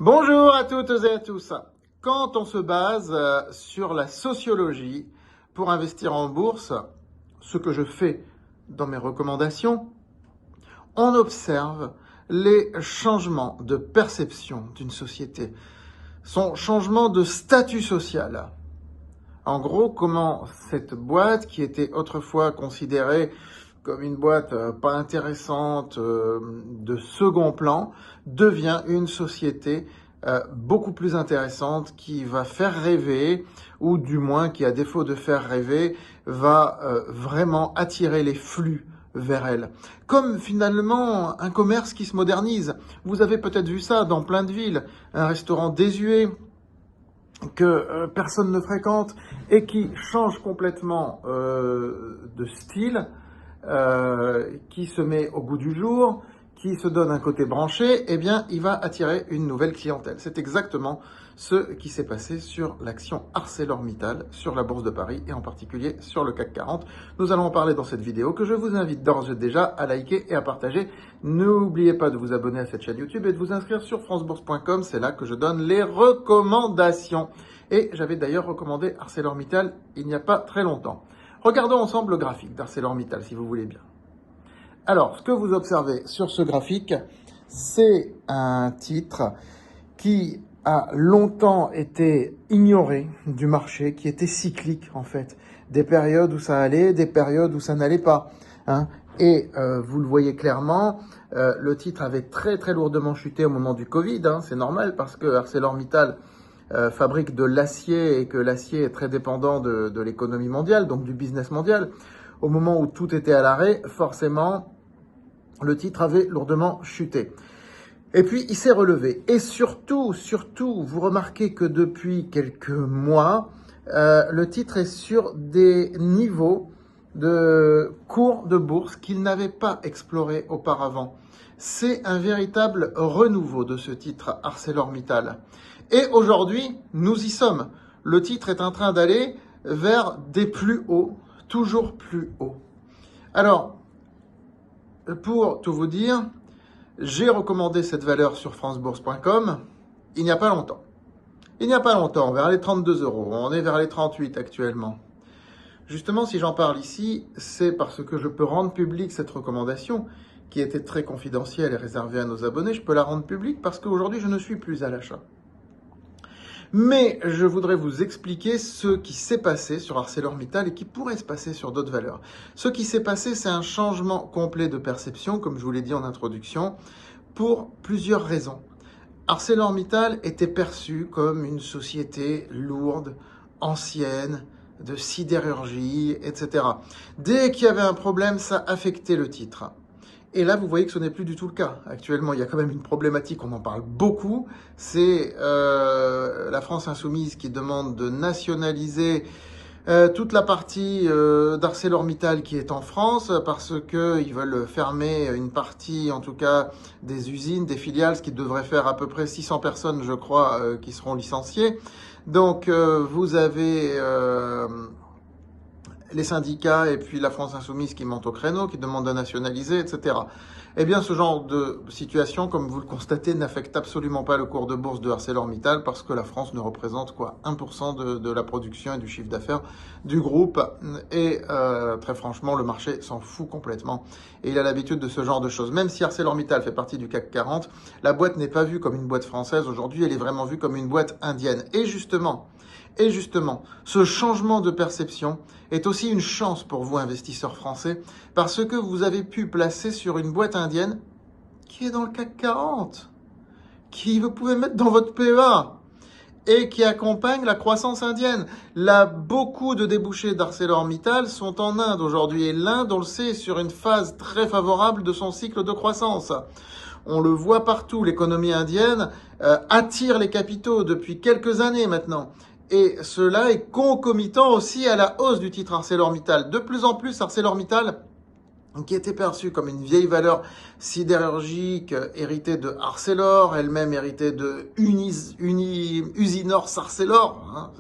Bonjour à toutes et à tous. Quand on se base sur la sociologie pour investir en bourse, ce que je fais dans mes recommandations, on observe les changements de perception d'une société, son changement de statut social. En gros, comment cette boîte qui était autrefois considérée comme une boîte pas intéressante, de second plan, devient une société beaucoup plus intéressante qui va faire rêver, ou du moins qui, à défaut de faire rêver, va vraiment attirer les flux vers elle. Comme finalement un commerce qui se modernise. Vous avez peut-être vu ça dans plein de villes, un restaurant désuet que personne ne fréquente et qui change complètement de style, qui se met au goût du jour, qui se donne un côté branché, eh bien, il va attirer une nouvelle clientèle. C'est exactement ce qui s'est passé sur l'action ArcelorMittal, sur la Bourse de Paris et en particulier sur le CAC 40. Nous allons en parler dans cette vidéo que je vous invite d'ores et déjà à liker et à partager. N'oubliez pas de vous abonner à cette chaîne YouTube et de vous inscrire sur francebourse.com. C'est là que je donne les recommandations. Et j'avais d'ailleurs recommandé ArcelorMittal il n'y a pas très longtemps. Regardons ensemble le graphique d'ArcelorMittal, si vous voulez bien. Alors, ce que vous observez sur ce graphique, c'est un titre qui a longtemps été ignoré du marché, qui était cyclique en fait. Des périodes où ça allait, des périodes où ça n'allait pas. Et vous le voyez clairement, le titre avait très très lourdement chuté au moment du Covid. C'est normal parce que ArcelorMittal fabrique de l'acier et que l'acier est très dépendant de l'économie mondiale, donc du business mondial. Au moment où tout était à l'arrêt, forcément, le titre avait lourdement chuté. Et puis, il s'est relevé. Et surtout, vous remarquez que depuis quelques mois, le titre est sur des niveaux de cours de bourse qu'il n'avait pas exploré auparavant. C'est un véritable renouveau de ce titre ArcelorMittal. Et aujourd'hui, nous y sommes. Le titre est en train d'aller vers des plus hauts, toujours plus hauts. Alors, pour tout vous dire, j'ai recommandé cette valeur sur francebourse.com il n'y a pas longtemps. Il n'y a pas longtemps, vers les 32 euros. On est vers les 38 actuellement. Justement, si j'en parle ici, c'est parce que je peux rendre publique cette recommandation qui était très confidentielle et réservée à nos abonnés. Je peux la rendre publique parce qu'aujourd'hui, je ne suis plus à l'achat. Mais je voudrais vous expliquer ce qui s'est passé sur ArcelorMittal et qui pourrait se passer sur d'autres valeurs. Ce qui s'est passé, c'est un changement complet de perception, comme je vous l'ai dit en introduction, pour plusieurs raisons. ArcelorMittal était perçu comme une société lourde, ancienne, de sidérurgie, etc. Dès qu'il y avait un problème, ça affectait le titre. Et là, vous voyez que ce n'est plus du tout le cas. Actuellement, il y a quand même une problématique, on en parle beaucoup, c'est la France insoumise qui demande de nationaliser toute la partie d'ArcelorMittal qui est en France parce qu'ils veulent fermer une partie, en tout cas, des usines, des filiales, ce qui devrait faire à peu près 600 personnes, je crois, qui seront licenciées. Donc, vous avez les syndicats et puis la France insoumise qui montent au créneau, qui demandent de nationaliser, etc. Eh bien, ce genre de situation, comme vous le constatez, n'affecte absolument pas le cours de bourse de ArcelorMittal parce que la France ne représente quoi 1% de la production et du chiffre d'affaires du groupe. Et très franchement, le marché s'en fout complètement. Et il a l'habitude de ce genre de choses. Même si ArcelorMittal fait partie du CAC 40, la boîte n'est pas vue comme une boîte française. Aujourd'hui, elle est vraiment vue comme une boîte indienne. Et justement, ce changement de perception est aussi une chance pour vous, investisseurs français, parce que vous avez pu placer sur une boîte indienne qui est dans le CAC 40, qui vous pouvez mettre dans votre PEA et qui accompagne la croissance indienne. Là, beaucoup de débouchés d'ArcelorMittal sont en Inde aujourd'hui, et l'Inde, on le sait, est sur une phase très favorable de son cycle de croissance. On le voit partout, l'économie indienne attire les capitaux depuis quelques années maintenant. Et cela est concomitant aussi à la hausse du titre ArcelorMittal. De plus en plus, ArcelorMittal, qui était perçue comme une vieille valeur sidérurgique héritée de Arcelor, elle-même héritée de Usinor Arcelor,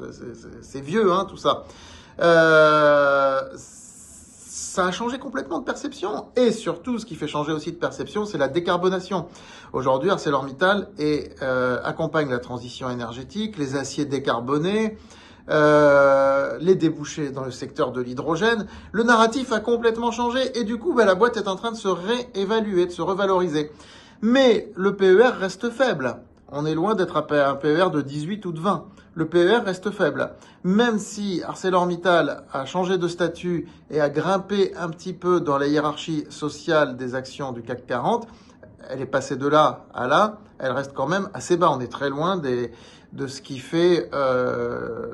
c'est vieux tout ça. ça a changé complètement de perception. Et surtout, ce qui fait changer aussi de perception, c'est la décarbonation. Aujourd'hui, ArcelorMittal accompagne la transition énergétique, les aciers décarbonés, les débouchés dans le secteur de l'hydrogène. Le narratif a complètement changé et du coup, la boîte est en train de se réévaluer, de se revaloriser. Mais le PER reste faible. On est loin d'être un PER de 18 ou de 20. Le PER reste faible. Même si ArcelorMittal a changé de statut et a grimpé un petit peu dans la hiérarchie sociale des actions du CAC 40, elle est passée de là à là, elle reste quand même assez bas. On est très loin de ce qui fait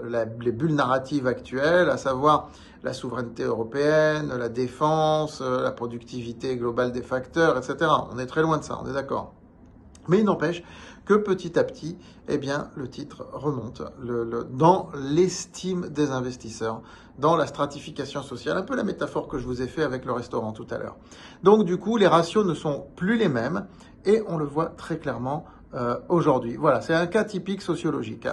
les bulles narratives actuelles, à savoir la souveraineté européenne, la défense, la productivité globale des facteurs, etc. On est très loin de ça, on est d'accord. Mais il n'empêche que petit à petit, eh bien, le titre remonte dans l'estime des investisseurs, dans la stratification sociale, un peu la métaphore que je vous ai fait avec le restaurant tout à l'heure. Donc du coup, les ratios ne sont plus les mêmes et on le voit très clairement aujourd'hui. Voilà, c'est un cas typique sociologique.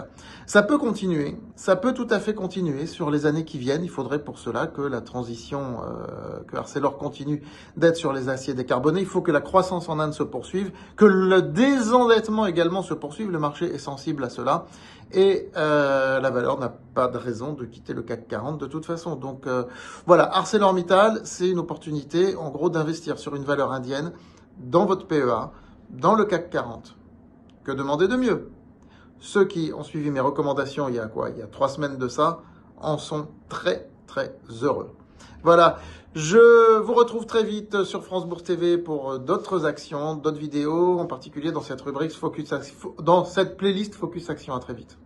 Ça peut continuer, ça peut tout à fait continuer sur les années qui viennent. Il faudrait pour cela que la transition, que Arcelor continue d'être sur les aciers décarbonés. Il faut que la croissance en Inde se poursuive, que le désendettement également se poursuive. Le marché est sensible à cela et la valeur n'a pas de raison de quitter le CAC 40 de toute façon. Donc voilà, ArcelorMittal, c'est une opportunité en gros d'investir sur une valeur indienne dans votre PEA, dans le CAC 40. Que demander de mieux? Ceux qui ont suivi mes recommandations il y a 3 semaines de ça, en sont très, très heureux. Voilà, je vous retrouve très vite sur France Bourse TV pour d'autres actions, d'autres vidéos, en particulier dans cette rubrique Focus, dans cette playlist Focus Action. À très vite.